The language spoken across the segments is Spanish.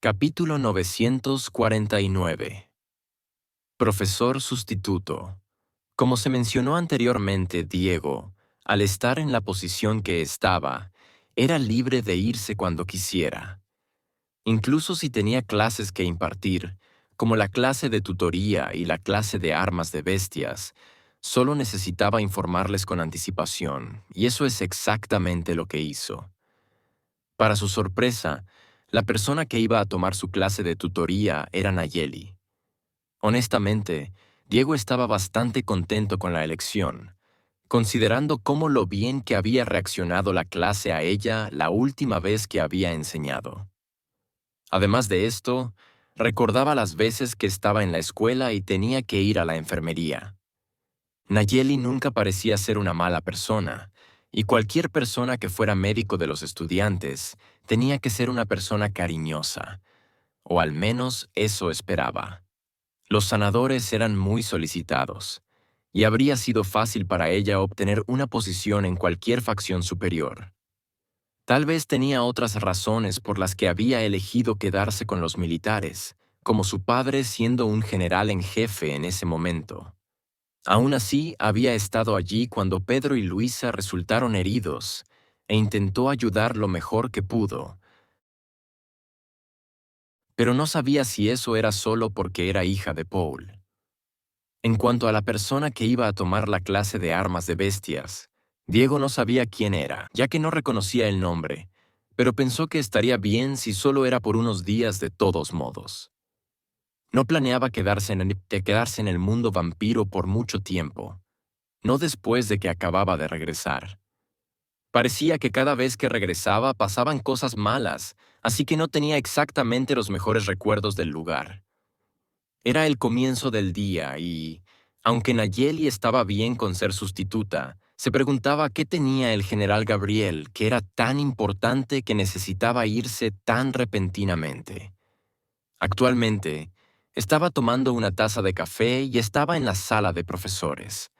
Capítulo 949. Profesor sustituto. Como se mencionó anteriormente, Diego, al estar en la posición que estaba, era libre de irse cuando quisiera. Incluso si tenía clases que impartir, como la clase de tutoría y la clase de armas de bestias, solo necesitaba informarles con anticipación, y eso es exactamente lo que hizo. Para su sorpresa, la persona que iba a tomar su clase de tutoría era Nayeli. Honestamente, Diego estaba bastante contento con la elección, considerando cómo lo bien que había reaccionado la clase a ella la última vez que había enseñado. Además de esto, recordaba las veces que estaba en la escuela y tenía que ir a la enfermería. Nayeli nunca parecía ser una mala persona, y cualquier persona que fuera médico de los estudiantes tenía que ser una persona cariñosa, o al menos eso esperaba. Los sanadores eran muy solicitados, y habría sido fácil para ella obtener una posición en cualquier facción superior. Tal vez tenía otras razones por las que había elegido quedarse con los militares, como su padre siendo un general en jefe en ese momento. Aún así, había estado allí cuando Pedro y Luisa resultaron heridos e intentó ayudar lo mejor que pudo, pero no sabía si eso era solo porque era hija de Paul. En cuanto a la persona que iba a tomar la clase de armas de bestias, Diego no sabía quién era, ya que no reconocía el nombre, pero pensó que estaría bien si solo era por unos días de todos modos. No planeaba quedarse en el mundo vampiro por mucho tiempo, no después de que acababa de regresar. Parecía que cada vez que regresaba pasaban cosas malas, así que no tenía exactamente los mejores recuerdos del lugar. Era el comienzo del día y, aunque Nayeli estaba bien con ser sustituta, se preguntaba qué tenía el general Gabriel que era tan importante que necesitaba irse tan repentinamente. Actualmente, estaba tomando una taza de café y estaba en la sala de profesores,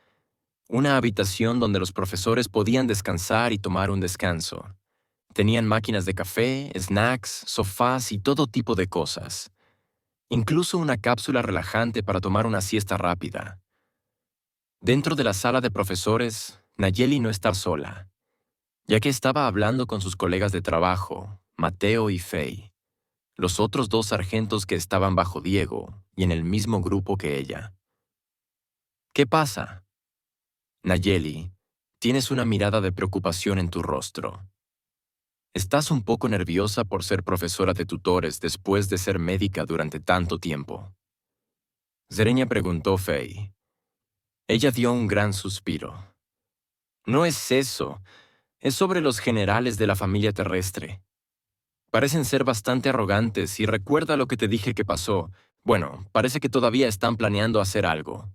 una habitación donde los profesores podían descansar y tomar un descanso. Tenían máquinas de café, snacks, sofás y todo tipo de cosas. Incluso una cápsula relajante para tomar una siesta rápida. Dentro de la sala de profesores, Nayeli no estaba sola, ya que estaba hablando con sus colegas de trabajo, Mateo y Faye, los otros dos sargentos que estaban bajo Diego y en el mismo grupo que ella. ¿Qué pasa? Nayeli, tienes una mirada de preocupación en tu rostro. ¿Estás un poco nerviosa por ser profesora de tutores después de ser médica durante tanto tiempo? Zereña preguntó Faye. Ella dio un gran suspiro. No es eso, es sobre los generales de la familia terrestre. Parecen ser bastante arrogantes y recuerda lo que te dije que pasó. Bueno, parece que todavía están planeando hacer algo.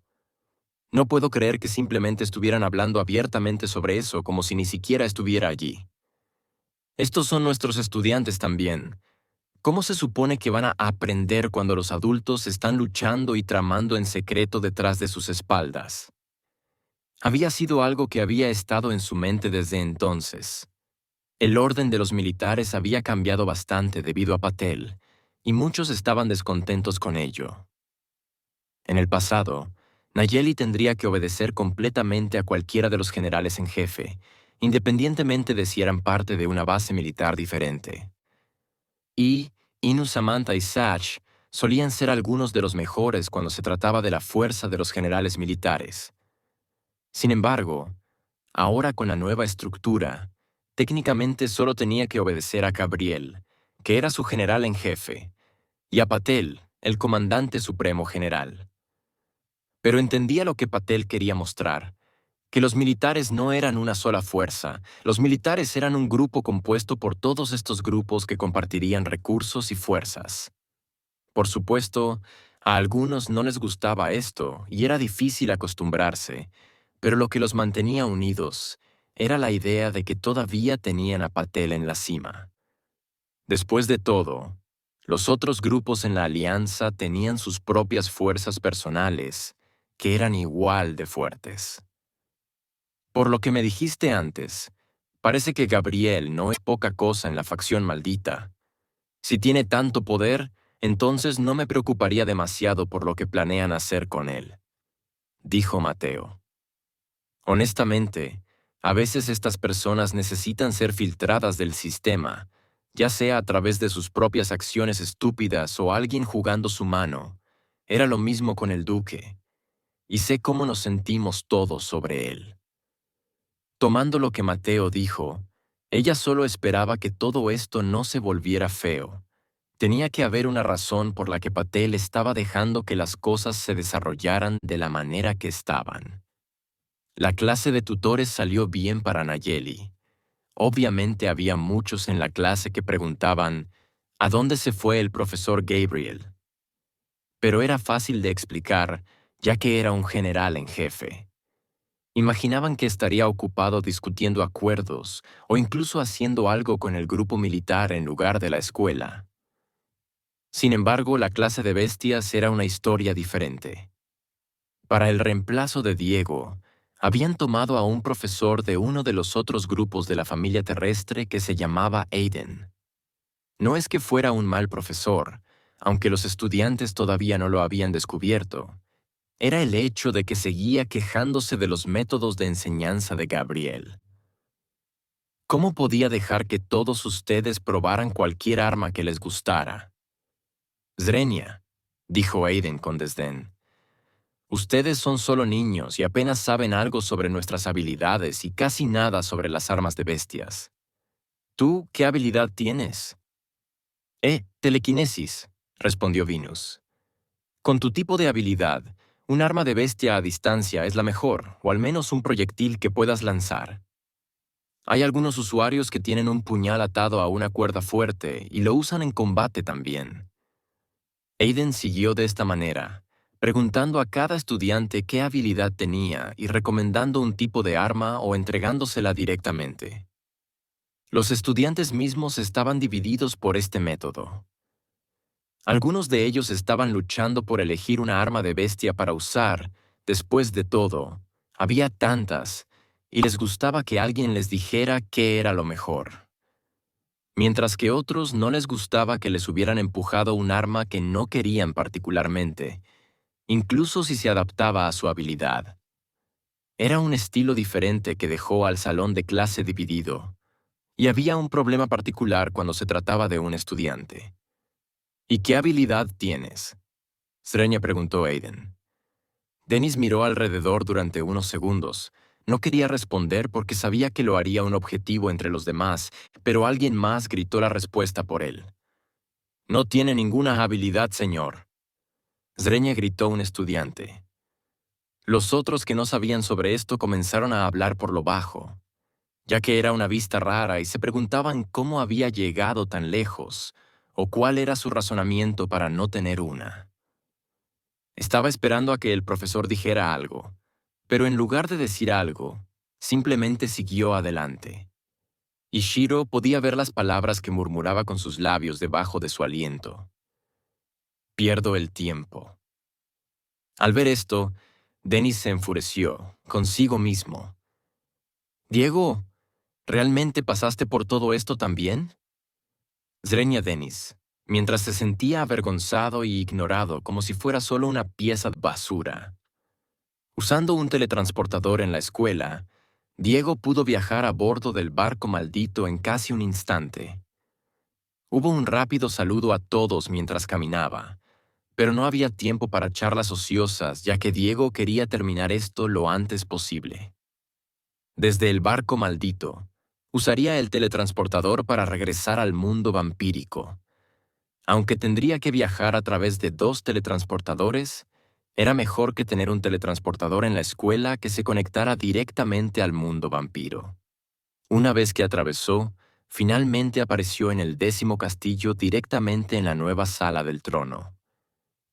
No puedo creer que simplemente estuvieran hablando abiertamente sobre eso como si ni siquiera estuviera allí. Estos son nuestros estudiantes también. ¿Cómo se supone que van a aprender cuando los adultos están luchando y tramando en secreto detrás de sus espaldas? Había sido algo que había estado en su mente desde entonces. El orden de los militares había cambiado bastante debido a Patel, y muchos estaban descontentos con ello. En el pasado, Nayeli tendría que obedecer completamente a cualquiera de los generales en jefe, independientemente de si eran parte de una base militar diferente. Y Inu, Samantha y Satch solían ser algunos de los mejores cuando se trataba de la fuerza de los generales militares. Sin embargo, ahora con la nueva estructura, técnicamente solo tenía que obedecer a Gabriel, que era su general en jefe, y a Patel, el comandante supremo general. Pero entendía lo que Patel quería mostrar, que los militares no eran una sola fuerza, los militares eran un grupo compuesto por todos estos grupos que compartirían recursos y fuerzas. Por supuesto, a algunos no les gustaba esto y era difícil acostumbrarse, pero lo que los mantenía unidos era la idea de que todavía tenían a Patel en la cima. Después de todo, los otros grupos en la alianza tenían sus propias fuerzas personales, que eran igual de fuertes. Por lo que me dijiste antes, parece que Gabriel no es poca cosa en la facción maldita. Si tiene tanto poder, entonces no me preocuparía demasiado por lo que planean hacer con él, dijo Mateo. Honestamente, a veces estas personas necesitan ser filtradas del sistema, ya sea a través de sus propias acciones estúpidas o alguien jugando su mano. Era lo mismo con el duque, y sé cómo nos sentimos todos sobre él. Tomando lo que Mateo dijo, ella solo esperaba que todo esto no se volviera feo. Tenía que haber una razón por la que Patel estaba dejando que las cosas se desarrollaran de la manera que estaban. La clase de tutores salió bien para Nayeli. Obviamente había muchos en la clase que preguntaban, ¿a dónde se fue el profesor Gabriel? Pero era fácil de explicar, ya que era un general en jefe. Imaginaban que estaría ocupado discutiendo acuerdos o incluso haciendo algo con el grupo militar en lugar de la escuela. Sin embargo, la clase de bestias era una historia diferente. Para el reemplazo de Diego, habían tomado a un profesor de uno de los otros grupos de la familia terrestre que se llamaba Aiden. No es que fuera un mal profesor, aunque los estudiantes todavía no lo habían descubierto. Era el hecho de que seguía quejándose de los métodos de enseñanza de Gabriel. ¿Cómo podía dejar que todos ustedes probaran cualquier arma que les gustara? Zrenia, dijo Aiden con desdén. Ustedes son solo niños y apenas saben algo sobre nuestras habilidades y casi nada sobre las armas de bestias. ¿Tú qué habilidad tienes? Telequinesis, respondió Venus. Con tu tipo de habilidad, un arma de bestia a distancia es la mejor, o al menos un proyectil que puedas lanzar. Hay algunos usuarios que tienen un puñal atado a una cuerda fuerte y lo usan en combate también. Aiden siguió de esta manera, preguntando a cada estudiante qué habilidad tenía y recomendando un tipo de arma o entregándosela directamente. Los estudiantes mismos estaban divididos por este método. Algunos de ellos estaban luchando por elegir una arma de bestia para usar. Después de todo, había tantas, y les gustaba que alguien les dijera qué era lo mejor. Mientras que otros no les gustaba que les hubieran empujado un arma que no querían particularmente, incluso si se adaptaba a su habilidad. Era un estilo diferente que dejó al salón de clase dividido, y había un problema particular cuando se trataba de un estudiante. ¿Y qué habilidad tienes? Srenia preguntó a Aiden. Dennis miró alrededor durante unos segundos. No quería responder porque sabía que lo haría un objetivo entre los demás, pero alguien más gritó la respuesta por él. No tiene ninguna habilidad, señor. Srenia gritó un estudiante. Los otros que no sabían sobre esto comenzaron a hablar por lo bajo, ya que era una vista rara y se preguntaban cómo había llegado tan lejos o cuál era su razonamiento para no tener una. Estaba esperando a que el profesor dijera algo, pero en lugar de decir algo, simplemente siguió adelante. Y Shiro podía ver las palabras que murmuraba con sus labios debajo de su aliento. Pierdo el tiempo. Al ver esto, Dennis se enfureció, consigo mismo. Diego, ¿realmente pasaste por todo esto también? Zrenia Dennis, mientras se sentía avergonzado y ignorado como si fuera solo una pieza de basura. Usando un teletransportador en la escuela, Diego pudo viajar a bordo del barco maldito en casi un instante. Hubo un rápido saludo a todos mientras caminaba, pero no había tiempo para charlas ociosas ya que Diego quería terminar esto lo antes posible. Desde el barco maldito, usaría el teletransportador para regresar al mundo vampírico. Aunque tendría que viajar a través de 2 teletransportadores, era mejor que tener un teletransportador en la escuela que se conectara directamente al mundo vampiro. Una vez que atravesó, finalmente apareció en el 10º castillo directamente en la nueva sala del trono.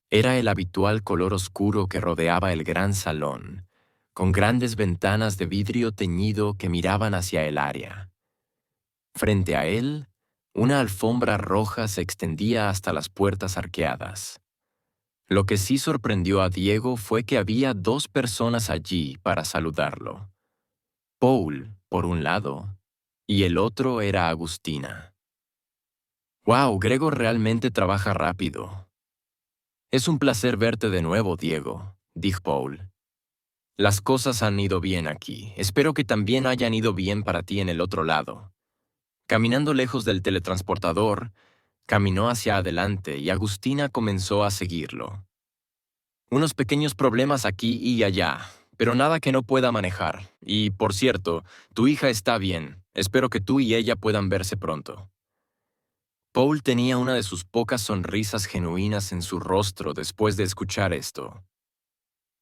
Era el habitual color oscuro que rodeaba el gran salón, con grandes ventanas de vidrio teñido que miraban hacia el área. Frente a él, una alfombra roja se extendía hasta las puertas arqueadas. Lo que sí sorprendió a Diego fue que había 2 personas allí para saludarlo. Paul, por un lado, y el otro era Agustina. Wow, Gregor realmente trabaja rápido. Es un placer verte de nuevo, Diego, dijo Paul. Las cosas han ido bien aquí. Espero que también hayan ido bien para ti en el otro lado. Caminando lejos del teletransportador, caminó hacia adelante y Agustina comenzó a seguirlo. Unos pequeños problemas aquí y allá, pero nada que no pueda manejar. Y, por cierto, tu hija está bien. Espero que tú y ella puedan verse pronto. Paul tenía una de sus pocas sonrisas genuinas en su rostro después de escuchar esto.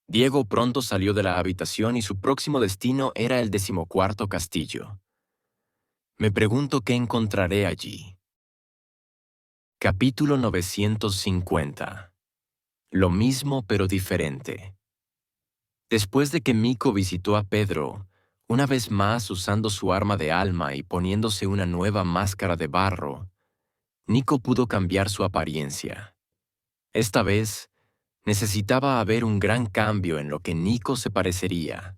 Diego pronto salió de la habitación y su próximo destino era el 14º castillo. Me pregunto qué encontraré allí. Capítulo 950. Lo mismo pero diferente. Después de que Miko visitó a Pedro, una vez más usando su arma de alma y poniéndose una nueva máscara de barro, Nico pudo cambiar su apariencia. Esta vez, necesitaba haber un gran cambio en lo que Nico se parecería,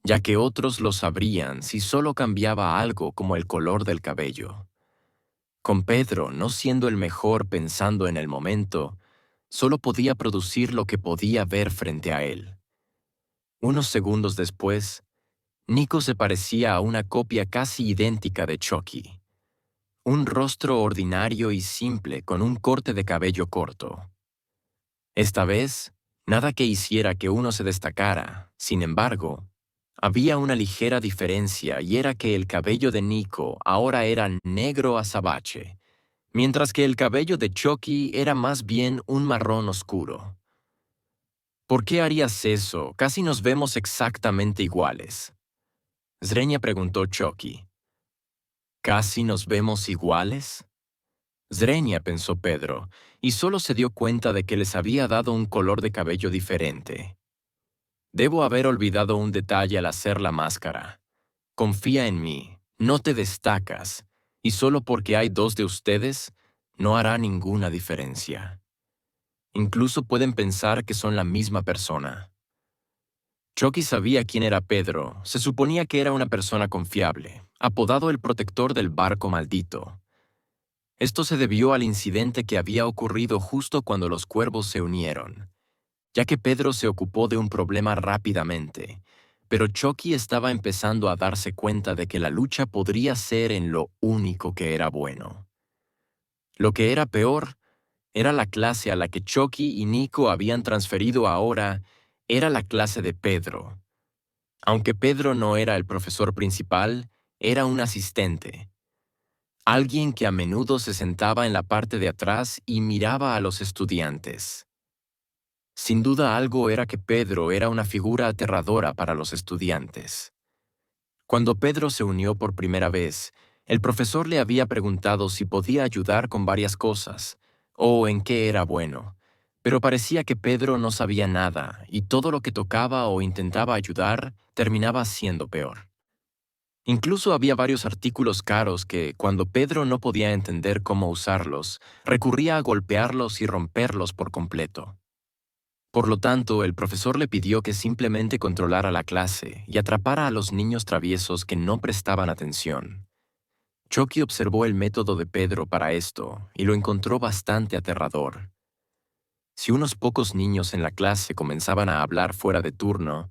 ya que otros lo sabrían si solo cambiaba algo como el color del cabello. Con Pedro no siendo el mejor pensando en el momento, solo podía producir lo que podía ver frente a él. Unos segundos después, Nico se parecía a una copia casi idéntica de Chucky. Un rostro ordinario y simple con un corte de cabello corto. Esta vez, nada que hiciera que uno se destacara. Sin embargo, había una ligera diferencia y era que el cabello de Nico ahora era negro azabache, mientras que el cabello de Chucky era más bien un marrón oscuro. ¿Por qué harías eso? Casi nos vemos exactamente iguales. Zrenia preguntó Chucky. ¿Casi nos vemos iguales? Zrenia, pensó Pedro, y solo se dio cuenta de que les había dado un color de cabello diferente. Debo haber olvidado un detalle al hacer la máscara. Confía en mí, no te destacas, y solo porque hay dos de ustedes, no hará ninguna diferencia. Incluso pueden pensar que son la misma persona. Chucky sabía quién era Pedro. Se suponía que era una persona confiable, apodado el protector del barco maldito. Esto se debió al incidente que había ocurrido justo cuando los cuervos se unieron, ya que Pedro se ocupó de un problema rápidamente, pero Chucky estaba empezando a darse cuenta de que la lucha podría ser en lo único que era bueno. Lo que era peor era la clase a la que Chucky y Nico habían transferido ahora, era la clase de Pedro. Aunque Pedro no era el profesor principal, era un asistente. Alguien que a menudo se sentaba en la parte de atrás y miraba a los estudiantes. Sin duda algo era que Pedro era una figura aterradora para los estudiantes. Cuando Pedro se unió por primera vez, el profesor le había preguntado si podía ayudar con varias cosas, o en qué era bueno, pero parecía que Pedro no sabía nada y todo lo que tocaba o intentaba ayudar terminaba siendo peor. Incluso había varios artículos caros que, cuando Pedro no podía entender cómo usarlos, recurría a golpearlos y romperlos por completo. Por lo tanto, el profesor le pidió que simplemente controlara la clase y atrapara a los niños traviesos que no prestaban atención. Chucky observó el método de Pedro para esto y lo encontró bastante aterrador. Si unos pocos niños en la clase comenzaban a hablar fuera de turno,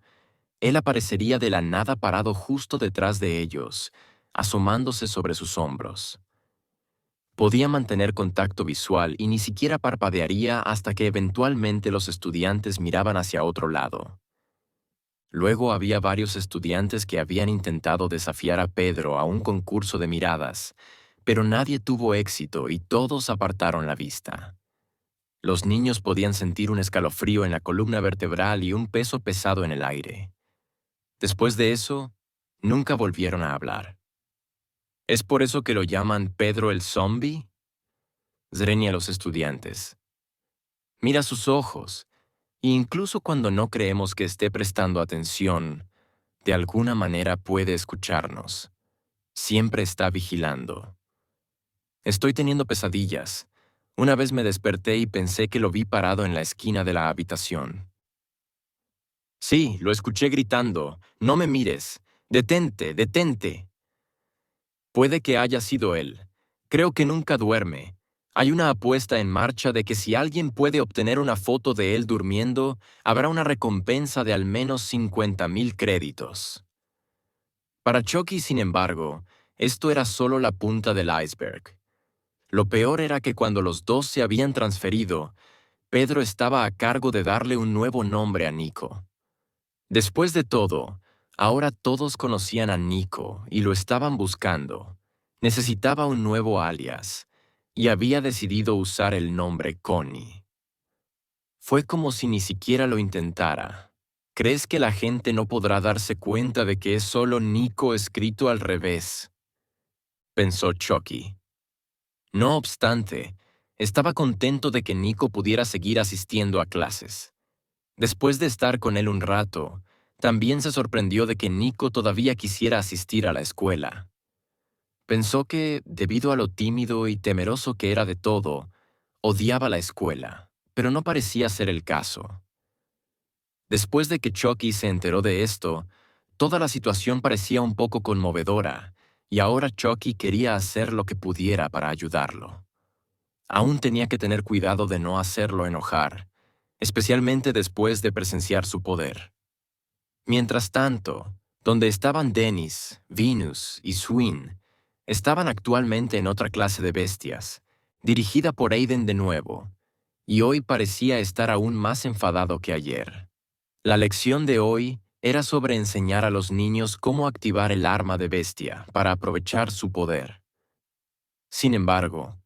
él aparecería de la nada parado justo detrás de ellos, asomándose sobre sus hombros. Podía mantener contacto visual y ni siquiera parpadearía hasta que eventualmente los estudiantes miraban hacia otro lado. Luego había varios estudiantes que habían intentado desafiar a Pedro a un concurso de miradas, pero nadie tuvo éxito y todos apartaron la vista. Los niños podían sentir un escalofrío en la columna vertebral y un peso pesado en el aire. Después de eso, nunca volvieron a hablar. ¿Es por eso que lo llaman Pedro el Zombie? Zrenia a los estudiantes. Mira sus ojos, e incluso cuando no creemos que esté prestando atención, de alguna manera puede escucharnos. Siempre está vigilando. Estoy teniendo pesadillas. Una vez me desperté y pensé que lo vi parado en la esquina de la habitación. Sí, lo escuché gritando, «No me mires. Detente, detente». Puede que haya sido él. Creo que nunca duerme. Hay una apuesta en marcha de que si alguien puede obtener una foto de él durmiendo, habrá una recompensa de al menos 50,000 créditos. Para Chucky, sin embargo, esto era solo la punta del iceberg. Lo peor era que cuando los dos se habían transferido, Pedro estaba a cargo de darle un nuevo nombre a Nico. Después de todo, ahora todos conocían a Nico y lo estaban buscando. Necesitaba un nuevo alias, y había decidido usar el nombre Connie. Fue como si ni siquiera lo intentara. ¿Crees que la gente no podrá darse cuenta de que es solo Nico escrito al revés?, pensó Chucky. No obstante, estaba contento de que Nico pudiera seguir asistiendo a clases. Después de estar con él un rato, también se sorprendió de que Nico todavía quisiera asistir a la escuela. Pensó que, debido a lo tímido y temeroso que era de todo, odiaba la escuela, pero no parecía ser el caso. Después de que Chucky se enteró de esto, toda la situación parecía un poco conmovedora, y ahora Chucky quería hacer lo que pudiera para ayudarlo. Aún tenía que tener cuidado de no hacerlo enojar, especialmente después de presenciar su poder. Mientras tanto, donde estaban Dennis, Venus y Swin, estaban actualmente en otra clase de bestias, dirigida por Aiden de nuevo, y hoy parecía estar aún más enfadado que ayer. La lección de hoy era sobre enseñar a los niños cómo activar el arma de bestia para aprovechar su poder. Sin embargo,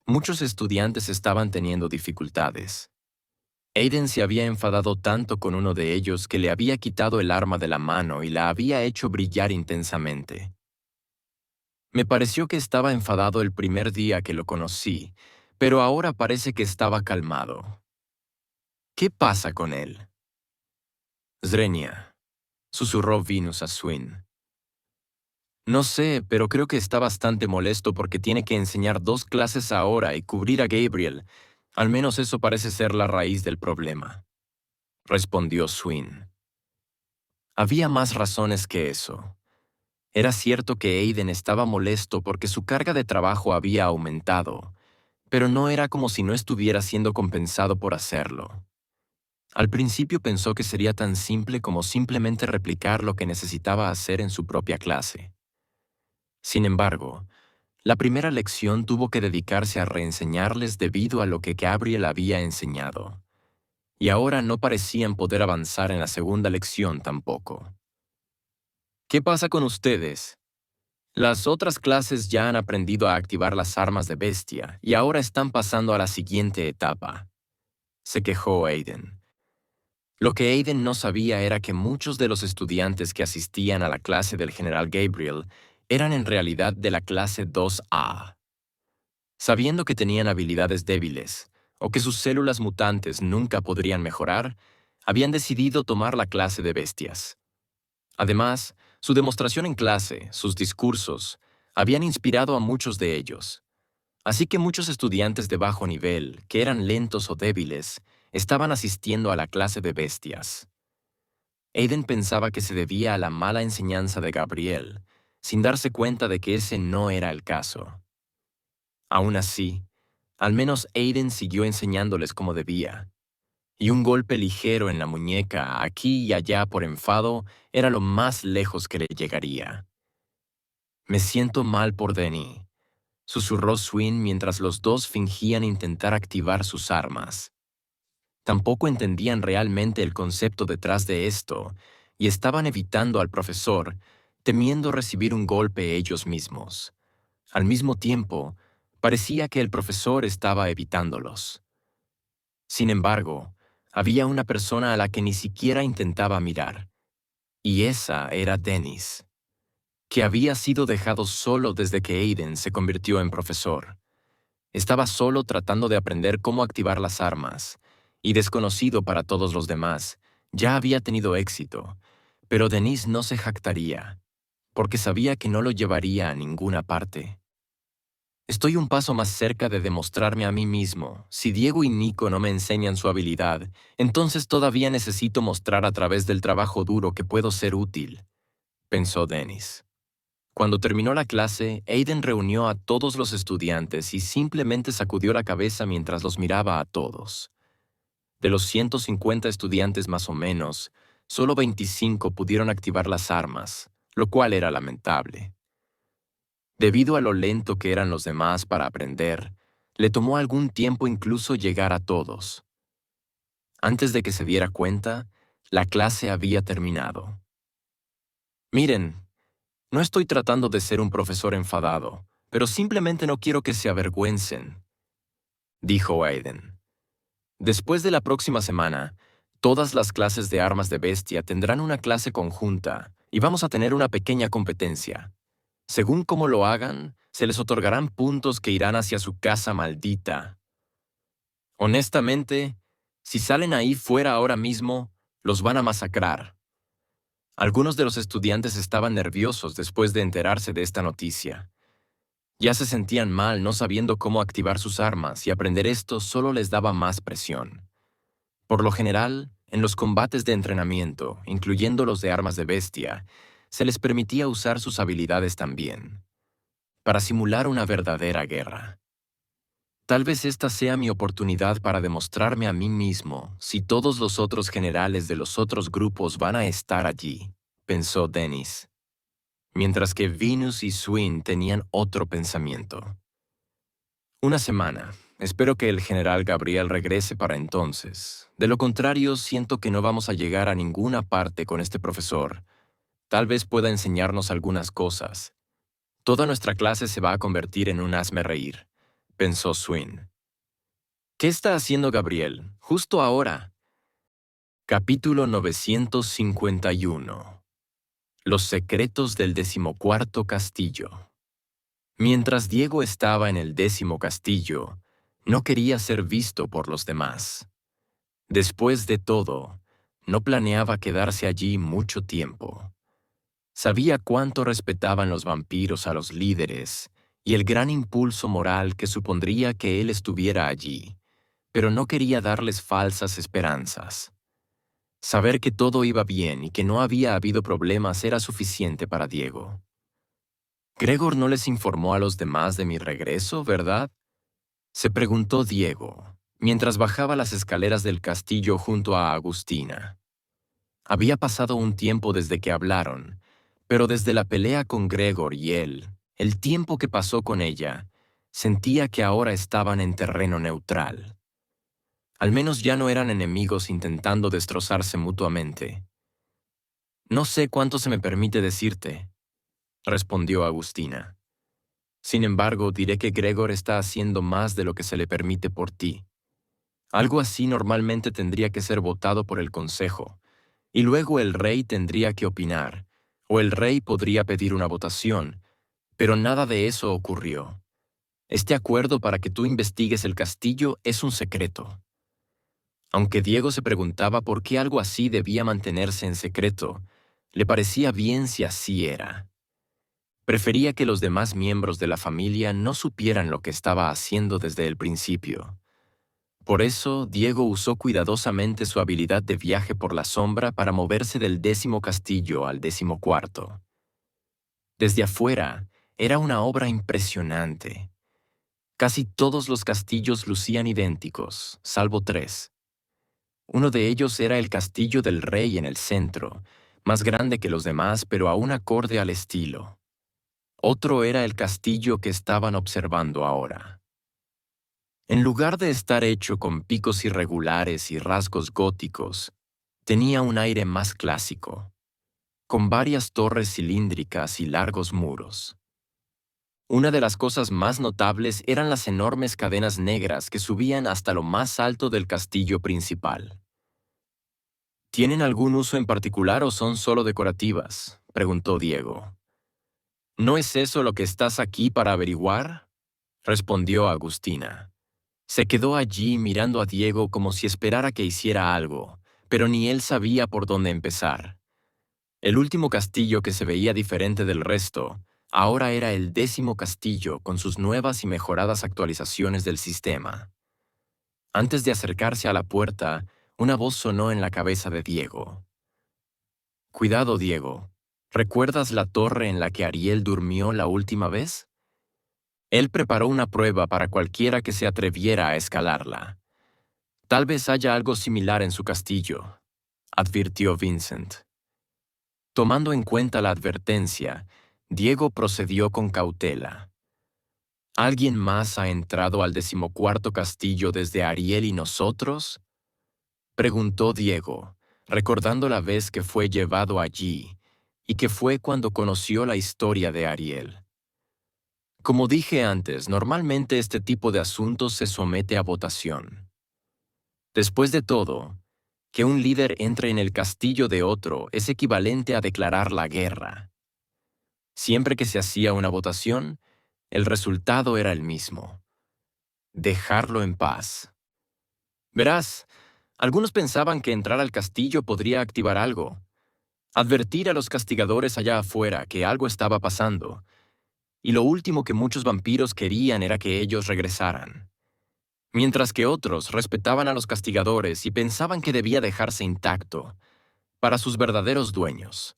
muchos estudiantes estaban teniendo dificultades. Aiden se había enfadado tanto con uno de ellos que le había quitado el arma de la mano y la había hecho brillar intensamente. Me pareció que estaba enfadado el primer día que lo conocí, pero ahora parece que estaba calmado. ¿Qué pasa con él? Zrenia, susurró Venus a Swin. No sé, pero creo que está bastante molesto porque tiene que enseñar 2 clases ahora y cubrir a Gabriel. Al menos eso parece ser la raíz del problema, respondió Swin. Había más razones que eso. Era cierto que Aiden estaba molesto porque su carga de trabajo había aumentado, pero no era como si no estuviera siendo compensado por hacerlo. Al principio pensó que sería tan simple como simplemente replicar lo que necesitaba hacer en su propia clase. Sin embargo, la primera lección tuvo que dedicarse a reenseñarles debido a lo que Gabriel había enseñado, y ahora no parecían poder avanzar en la segunda lección tampoco. ¿Qué pasa con ustedes? Las otras clases ya han aprendido a activar las armas de bestia y ahora están pasando a la siguiente etapa, se quejó Aiden. Lo que Aiden no sabía era que muchos de los estudiantes que asistían a la clase del General Gabriel eran en realidad de la clase 2A. Sabiendo que tenían habilidades débiles, o que sus células mutantes nunca podrían mejorar, habían decidido tomar la clase de bestias. Además, su demostración en clase, sus discursos, habían inspirado a muchos de ellos. Así que muchos estudiantes de bajo nivel, que eran lentos o débiles, estaban asistiendo a la clase de bestias. Aiden pensaba que se debía a la mala enseñanza de Gabriel, sin darse cuenta de que ese no era el caso. Aún así, al menos Aiden siguió enseñándoles como debía, y un golpe ligero en la muñeca aquí y allá por enfado era lo más lejos que le llegaría. Me siento mal por Denny, susurró Swin mientras los dos fingían intentar activar sus armas. Tampoco entendían realmente el concepto detrás de esto, y estaban evitando al profesor, temiendo recibir un golpe ellos mismos. Al mismo tiempo, parecía que el profesor estaba evitándolos. Sin embargo, había una persona a la que ni siquiera intentaba mirar, y esa era Dennis, que había sido dejado solo desde que Aiden se convirtió en profesor. Estaba solo tratando de aprender cómo activar las armas, y desconocido para todos los demás, ya había tenido éxito, pero Dennis no se jactaría, porque sabía que no lo llevaría a ninguna parte. Estoy un paso más cerca de demostrarme a mí mismo. Si Diego y Nico no me enseñan su habilidad, entonces todavía necesito mostrar a través del trabajo duro que puedo ser útil, pensó Dennis. Cuando terminó la clase, Aiden reunió a todos los estudiantes y simplemente sacudió la cabeza mientras los miraba a todos. De los 150 estudiantes más o menos, solo 25 pudieron activar las armas, lo cual era lamentable. Debido a lo lento que eran los demás para aprender, le tomó algún tiempo incluso llegar a todos. Antes de que se diera cuenta, la clase había terminado. Miren, no estoy tratando de ser un profesor enfadado, pero simplemente no quiero que se avergüencen, dijo Aiden. Después de la próxima semana, todas las clases de armas de bestia tendrán una clase conjunta y vamos a tener una pequeña competencia. Según cómo lo hagan, se les otorgarán puntos que irán hacia su casa maldita. Honestamente, si salen ahí fuera ahora mismo, los van a masacrar. Algunos de los estudiantes estaban nerviosos después de enterarse de esta noticia. Ya se sentían mal no sabiendo cómo activar sus armas y aprender esto solo les daba más presión. Por lo general, en los combates de entrenamiento, incluyendo los de armas de bestia, se les permitía usar sus habilidades también, para simular una verdadera guerra. Tal vez esta sea mi oportunidad para demostrarme a mí mismo si todos los otros generales de los otros grupos van a estar allí, pensó Dennis, mientras que Venus y Swin tenían otro pensamiento. Una semana. Espero que el general Gabriel regrese para entonces. De lo contrario, siento que no vamos a llegar a ninguna parte con este profesor. Tal vez pueda enseñarnos algunas cosas. Toda nuestra clase se va a convertir en un hazme-reír, pensó Swin. ¿Qué está haciendo Gabriel, justo ahora? Capítulo 951. Los secretos del 14º castillo. Mientras Diego estaba en el 10º castillo, no quería ser visto por los demás. Después de todo, no planeaba quedarse allí mucho tiempo. Sabía cuánto respetaban los vampiros a los líderes y el gran impulso moral que supondría que él estuviera allí, pero no quería darles falsas esperanzas. Saber que todo iba bien y que no había habido problemas era suficiente para Diego. Gregor no les informó a los demás de mi regreso, ¿verdad? Se preguntó Diego, mientras bajaba las escaleras del castillo junto a Agustina. Había pasado un tiempo desde que hablaron, pero desde la pelea con Gregor y él, el tiempo que pasó con ella, sentía que ahora estaban en terreno neutral. Al menos ya no eran enemigos intentando destrozarse mutuamente. No sé cuánto se me permite decirte, respondió Agustina. Sin embargo, diré que Gregor está haciendo más de lo que se le permite por ti. Algo así normalmente tendría que ser votado por el Consejo, y luego el rey tendría que opinar, o el rey podría pedir una votación, pero nada de eso ocurrió. Este acuerdo para que tú investigues el castillo es un secreto. Aunque Diego se preguntaba por qué algo así debía mantenerse en secreto, le parecía bien si así era. Prefería que los demás miembros de la familia no supieran lo que estaba haciendo desde el principio. Por eso, Diego usó cuidadosamente su habilidad de viaje por la sombra para moverse del 10º castillo al 14º. Desde afuera, era una obra impresionante. Casi todos los castillos lucían idénticos, salvo 3. Uno de ellos era el castillo del rey en el centro, más grande que los demás, pero aún acorde al estilo. Otro era el castillo que estaban observando ahora. En lugar de estar hecho con picos irregulares y rasgos góticos, tenía un aire más clásico, con varias torres cilíndricas y largos muros. Una de las cosas más notables eran las enormes cadenas negras que subían hasta lo más alto del castillo principal. ¿Tienen algún uso en particular o son solo decorativas?, preguntó Diego. ¿No es eso lo que estás aquí para averiguar?, respondió Agustina. Se quedó allí mirando a Diego como si esperara que hiciera algo, pero ni él sabía por dónde empezar. El último castillo que se veía diferente del resto, ahora era el 10º castillo con sus nuevas y mejoradas actualizaciones del sistema. Antes de acercarse a la puerta, una voz sonó en la cabeza de Diego. «Cuidado, Diego. ¿Recuerdas la torre en la que Ariel durmió la última vez? Él preparó una prueba para cualquiera que se atreviera a escalarla. Tal vez haya algo similar en su castillo, advirtió Vincent. Tomando en cuenta la advertencia, Diego procedió con cautela. ¿Alguien más ha entrado al 14º castillo desde Ariel y nosotros? Preguntó Diego, recordando la vez que fue llevado allí, y que fue cuando conoció la historia de Ariel. Como dije antes, normalmente este tipo de asuntos se somete a votación. Después de todo, que un líder entre en el castillo de otro es equivalente a declarar la guerra. Siempre que se hacía una votación, el resultado era el mismo: dejarlo en paz. Verás, algunos pensaban que entrar al castillo podría activar algo, advertir a los castigadores allá afuera que algo estaba pasando, y lo último que muchos vampiros querían era que ellos regresaran. Mientras que otros respetaban a los castigadores y pensaban que debía dejarse intacto, para sus verdaderos dueños.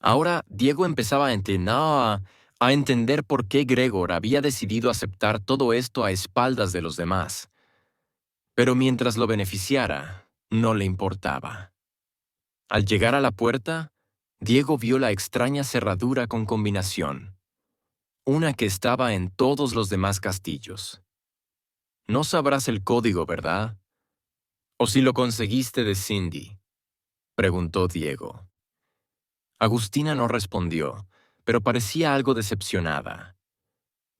Ahora Diego empezaba a entender por qué Gregor había decidido aceptar todo esto a espaldas de los demás. Pero mientras lo beneficiara, no le importaba. Al llegar a la puerta, Diego vio la extraña cerradura con combinación, una que estaba en todos los demás castillos. No sabrás el código, ¿verdad? ¿O si lo conseguiste de Cindy?, preguntó Diego. Agustina no respondió, pero parecía algo decepcionada.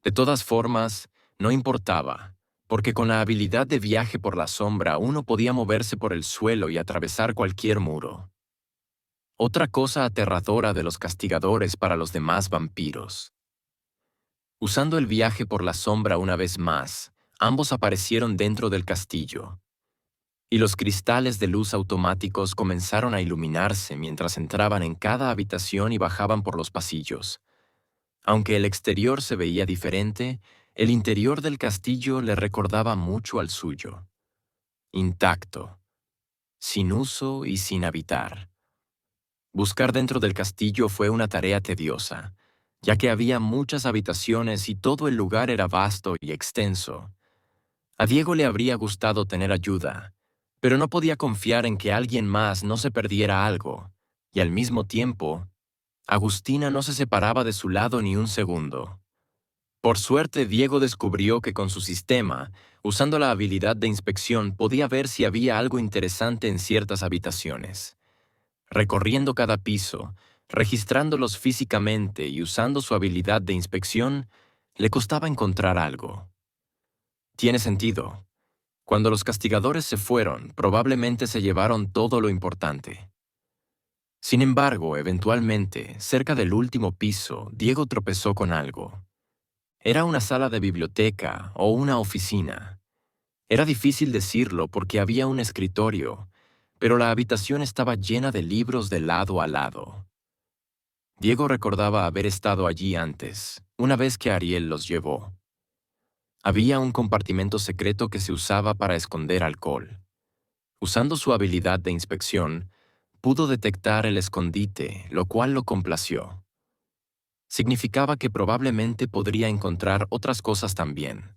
De todas formas, no importaba, porque con la habilidad de viaje por la sombra uno podía moverse por el suelo y atravesar cualquier muro. Otra cosa aterradora de los castigadores para los demás vampiros. Usando el viaje por la sombra una vez más, ambos aparecieron dentro del castillo, y los cristales de luz automáticos comenzaron a iluminarse mientras entraban en cada habitación y bajaban por los pasillos. Aunque el exterior se veía diferente, el interior del castillo le recordaba mucho al suyo. Intacto, sin uso y sin habitar. Buscar dentro del castillo fue una tarea tediosa, ya que había muchas habitaciones y todo el lugar era vasto y extenso. A Diego le habría gustado tener ayuda, pero no podía confiar en que alguien más no se perdiera algo, y al mismo tiempo, Agustina no se separaba de su lado ni un segundo. Por suerte, Diego descubrió que con su sistema, usando la habilidad de inspección, podía ver si había algo interesante en ciertas habitaciones. Recorriendo cada piso, registrándolos físicamente y usando su habilidad de inspección, le costaba encontrar algo. Tiene sentido. Cuando los castigadores se fueron, probablemente se llevaron todo lo importante. Sin embargo, eventualmente, cerca del último piso, Diego tropezó con algo. Era una sala de biblioteca o una oficina. Era difícil decirlo porque había un escritorio, pero la habitación estaba llena de libros de lado a lado. Diego recordaba haber estado allí antes, una vez que Ariel los llevó. Había un compartimento secreto que se usaba para esconder alcohol. Usando su habilidad de inspección, pudo detectar el escondite, lo cual lo complació. Significaba que probablemente podría encontrar otras cosas también.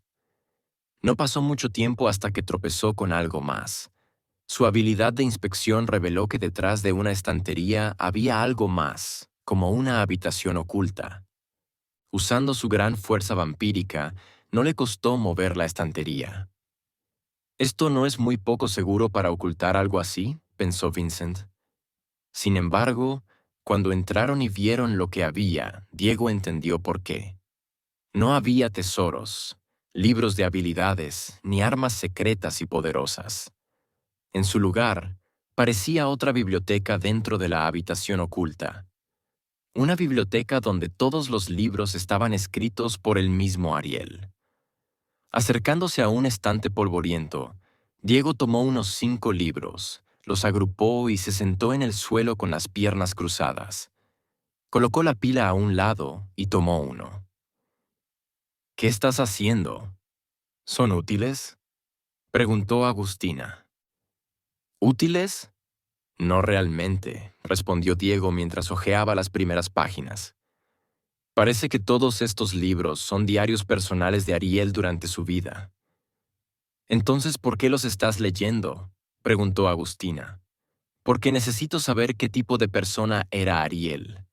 No pasó mucho tiempo hasta que tropezó con algo más. Su habilidad de inspección reveló que detrás de una estantería había algo más, como una habitación oculta. Usando su gran fuerza vampírica, no le costó mover la estantería. «¿Esto no es muy poco seguro para ocultar algo así?», pensó Vincent. Sin embargo, cuando entraron y vieron lo que había, Diego entendió por qué. No había tesoros, libros de habilidades, ni armas secretas y poderosas. En su lugar, parecía otra biblioteca dentro de la habitación oculta. Una biblioteca donde todos los libros estaban escritos por el mismo Ariel. Acercándose a un estante polvoriento, Diego tomó unos 5 libros, los agrupó y se sentó en el suelo con las piernas cruzadas. Colocó la pila a un lado y tomó uno. «¿Qué estás haciendo? ¿Son útiles?», preguntó Agustina. «¿Útiles?», No realmente, respondió Diego mientras hojeaba las primeras páginas. Parece que todos estos libros son diarios personales de Ariel durante su vida. Entonces, ¿por qué los estás leyendo?, preguntó Agustina. Porque necesito saber qué tipo de persona era Ariel.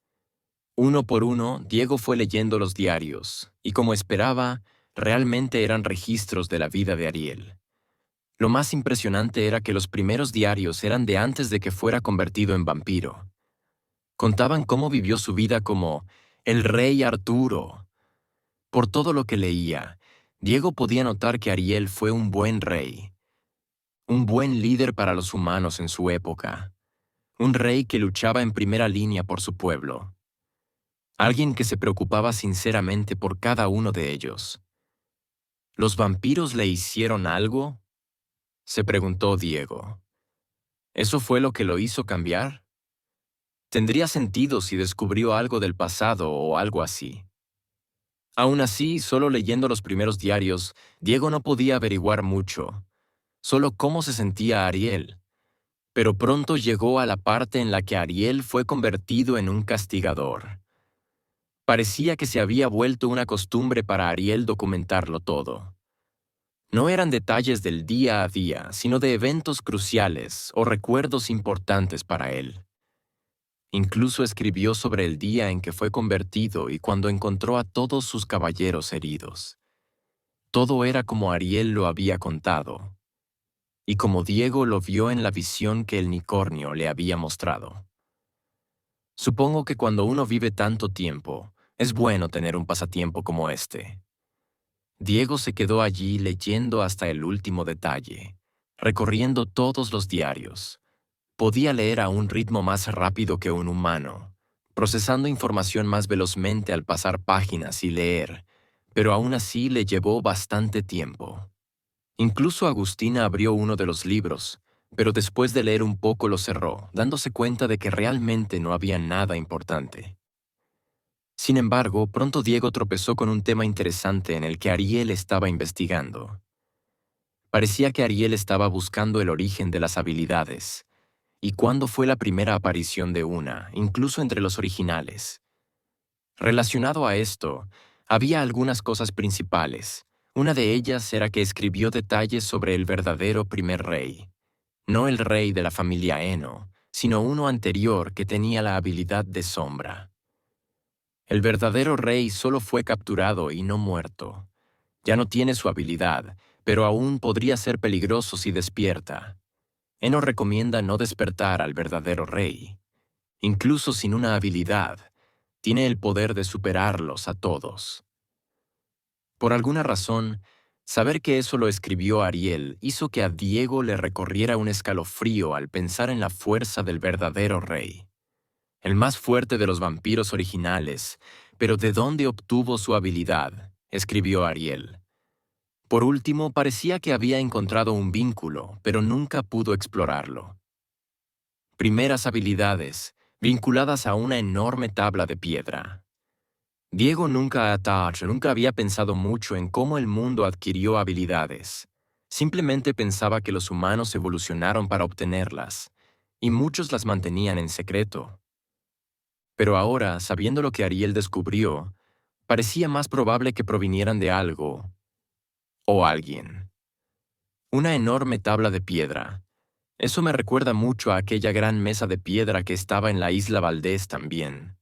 Uno por uno, Diego fue leyendo los diarios, y como esperaba, realmente eran registros de la vida de Ariel. Lo más impresionante era que los primeros diarios eran de antes de que fuera convertido en vampiro. Contaban cómo vivió su vida como el rey Arturo. Por todo lo que leía, Diego podía notar que Ariel fue un buen rey, un buen líder para los humanos en su época, un rey que luchaba en primera línea por su pueblo, alguien que se preocupaba sinceramente por cada uno de ellos. ¿Los vampiros le hicieron algo?, se preguntó Diego. ¿Eso fue lo que lo hizo cambiar? Tendría sentido si descubrió algo del pasado o algo así. Aún así, solo leyendo los primeros diarios, Diego no podía averiguar mucho, solo cómo se sentía Ariel. Pero pronto llegó a la parte en la que Ariel fue convertido en un castigador. Parecía que se había vuelto una costumbre para Ariel documentarlo todo. No eran detalles del día a día, sino de eventos cruciales o recuerdos importantes para él. Incluso escribió sobre el día en que fue convertido y cuando encontró a todos sus caballeros heridos. Todo era como Ariel lo había contado, y como Diego lo vio en la visión que el unicornio le había mostrado. Supongo que cuando uno vive tanto tiempo, es bueno tener un pasatiempo como este. Diego se quedó allí leyendo hasta el último detalle, recorriendo todos los diarios. Podía leer a un ritmo más rápido que un humano, procesando información más velozmente al pasar páginas y leer, pero aún así le llevó bastante tiempo. Incluso Agustina abrió uno de los libros, pero después de leer un poco lo cerró, dándose cuenta de que realmente no había nada importante. Sin embargo, pronto Diego tropezó con un tema interesante en el que Ariel estaba investigando. Parecía que Ariel estaba buscando el origen de las habilidades, y cuándo fue la primera aparición de una, incluso entre los originales. Relacionado a esto, había algunas cosas principales. Una de ellas era que escribió detalles sobre el verdadero primer rey, no el rey de la familia Eno, sino uno anterior que tenía la habilidad de sombra. El verdadero rey solo fue capturado y no muerto. Ya no tiene su habilidad, pero aún podría ser peligroso si despierta. Eno recomienda no despertar al verdadero rey. Incluso sin una habilidad, tiene el poder de superarlos a todos. Por alguna razón, saber que eso lo escribió Ariel hizo que a Diego le recorriera un escalofrío al pensar en la fuerza del verdadero rey. El más fuerte de los vampiros originales, pero ¿de dónde obtuvo su habilidad?, escribió Ariel. Por último, parecía que había encontrado un vínculo, pero nunca pudo explorarlo. Primeras habilidades, vinculadas a una enorme tabla de piedra. Diego nunca había pensado mucho en cómo el mundo adquirió habilidades. Simplemente pensaba que los humanos evolucionaron para obtenerlas, y muchos las mantenían en secreto. Pero ahora, sabiendo lo que Ariel descubrió, parecía más probable que provinieran de algo o alguien. Una enorme tabla de piedra. Eso me recuerda mucho a aquella gran mesa de piedra que estaba en la isla Valdés también.